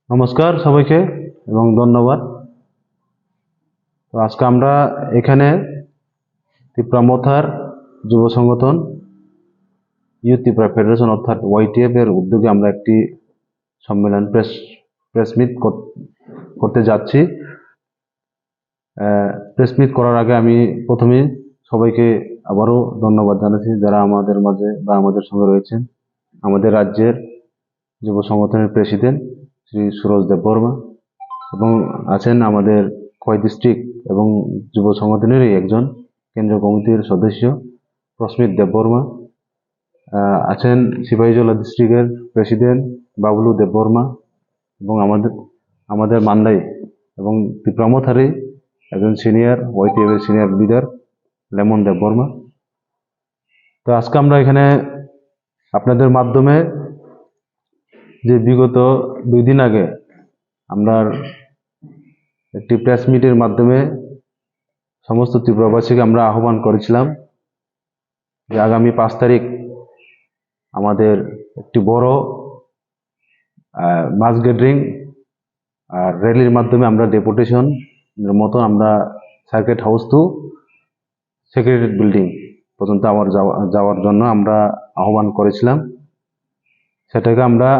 নমস্কার সবাইকে এবং ধন্যবাদ। তো আজকে আমরা এখানে ত্রিপুরা মথার যুব সংগঠন ইউথ ত্রিপুরা ফেডারেশন অর্থাৎ ওয়াইটিএফ এর উদ্যোগে আমরা একটি সম্মেলন প্রেস মিট করতে যাচ্ছি। প্রেস মিট করার আগে আমি প্রথমে সবাইকে আবারও ধন্যবাদ জানাচ্ছি যারা আমাদের মাঝে বা আমাদের সঙ্গে রয়েছেন। আমাদের রাজ্যের যুব সংগঠনের প্রেসিডেন্ট শ্রী সুরজ দেববর্মা এবং আছেন আমাদের খোয়াই ডিস্ট্রিক্ট এবং যুব সংগঠনেরই একজন কেন্দ্রীয় কমিটির সদস্য প্রস্মিত দেববর্মা, আছেন সিপাহীজলা ডিস্ট্রিক্টের প্রেসিডেন্ট বাবলু দেববর্মা এবং আমাদের মান্দাই এবং ত্রিপুরা মথারই একজন সিনিয়র ওয়াইটিএফ এর সিনিয়র লিডার লেমন দেববর্মা। তো আজকে আমরা এখানে আপনাদের মাধ্যমে যে বিগত 2 দিন আগে আমরা একটি প্রেস মিটের মাধ্যমে সমস্ত ত্রিপুরাবাসীকে আমরা আহ্বান করেছিলাম যে আগামী 5 তারিখ আমাদের একটি বড় মাস গ্যাদারিং আর র্যালির মাধ্যমে আমরা ডেপুটেশন মতো আমরা circuit house to secretariat building পর্যন্ত যাওয়ার জন্য আমরা আহ্বান করেছিলাম। সেটাকে আমরা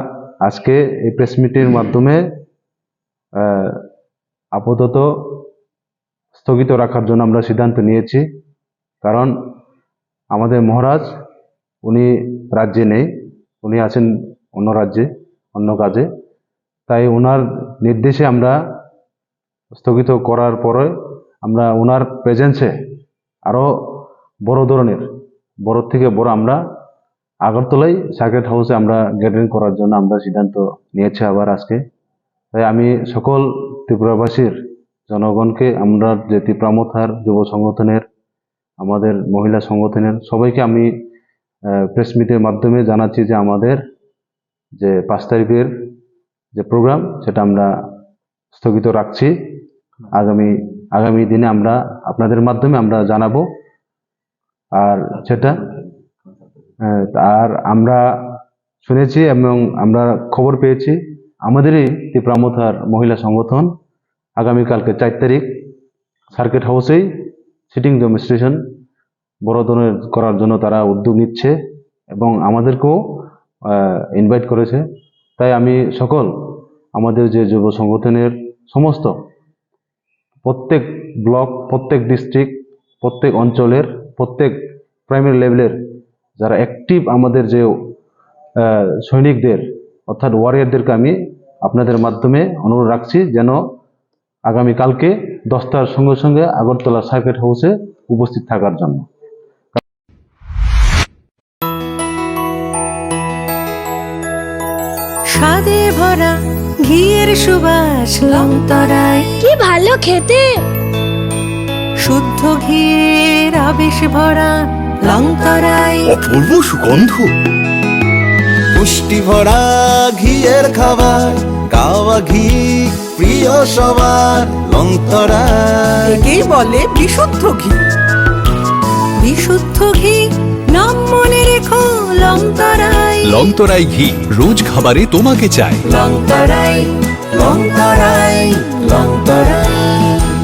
আজকে এই প্রেস মিটের মাধ্যমে আপাতত স্থগিত রাখার জন্য আমরা সিদ্ধান্ত নিয়েছি। কারণ আমাদের মহারাজ উনি রাজ্যে নেই, উনি আছেন অন্য রাজ্যে অন্য কাজে, তাই ওনার নির্দেশে আমরা স্থগিত করার পরে আমরা ওনার প্রেজেন্সে আরও বড় ধরনের বড় থেকে বড় আমরা আগরতলায় সার্কিট হাউসে আমরা গ্যাদারিং করার জন্য আমরা সিদ্ধান্ত নিয়েছি আবার আজকে। তাই আমি সকল ত্রিপুরাবাসীর জনগণকে, আমরা যে ত্রিপুরা মথার যুব সংগঠনের, আমাদের মহিলা সংগঠনের সবাইকে আমি প্রেস মিটের মাধ্যমে জানাচ্ছি যে আমাদের যে 5 তারিখের যে প্রোগ্রাম সেটা আমরা স্থগিত রাখছি। আগামী দিনে আমরা আপনাদের মাধ্যমে আমরা জানাবো। আর সেটা আর আমরা শুনেছি এবং আমরা খবর পেয়েছি আমাদেরই ত্রিপুরা মথার মহিলা সংগঠন আগামীকালকে 4 তারিখ সার্কিট হাউসেই সিটিং ডেমনস্ট্রেশন বড় ধরনের করার জন্য তারা উদ্যোগ নিচ্ছে এবং আমাদেরকেও ইনভাইট করেছে। তাই আমি সকল আমাদের যে যুব সংগঠনের সমস্ত প্রত্যেক ব্লক, প্রত্যেক ডিস্ট্রিক্ট, প্রত্যেক অঞ্চলের, প্রত্যেক প্রাইমারি লেভেলের যারা অ্যাক্টিভ আমাদের যে সৈনিকদের অর্থাৎ ওয়ারিয়ারদেরকে আমি আপনাদের মাধ্যমে অনুরোধ রাখছি যেন আগামীকালকে 10টার সঙ্গে সঙ্গে আগরতলা সার্কিট হাউসে উপস্থিত থাকার জন্য। স্বাদে ভরা ঘিয়ের সুবাস লংতরায়, কি ভালো খেতে! শুদ্ধ ঘিয়ের আবেশ ভরা লংতরায়, অপূর্ব সুগন্ধ, পুষ্টি ভরা ঘিয়ের খাবার, গাওয়া ঘি প্রিয় সবার লংতরায়। একেই বলে বিশুদ্ধ ঘি। বিশুদ্ধ ঘি নাম মনে রেখো লংতরায়। লংতরাই ঘি রোজ খাবারে তোমাকে চাই। লংতরায়, লংতরায়, লংতরায়।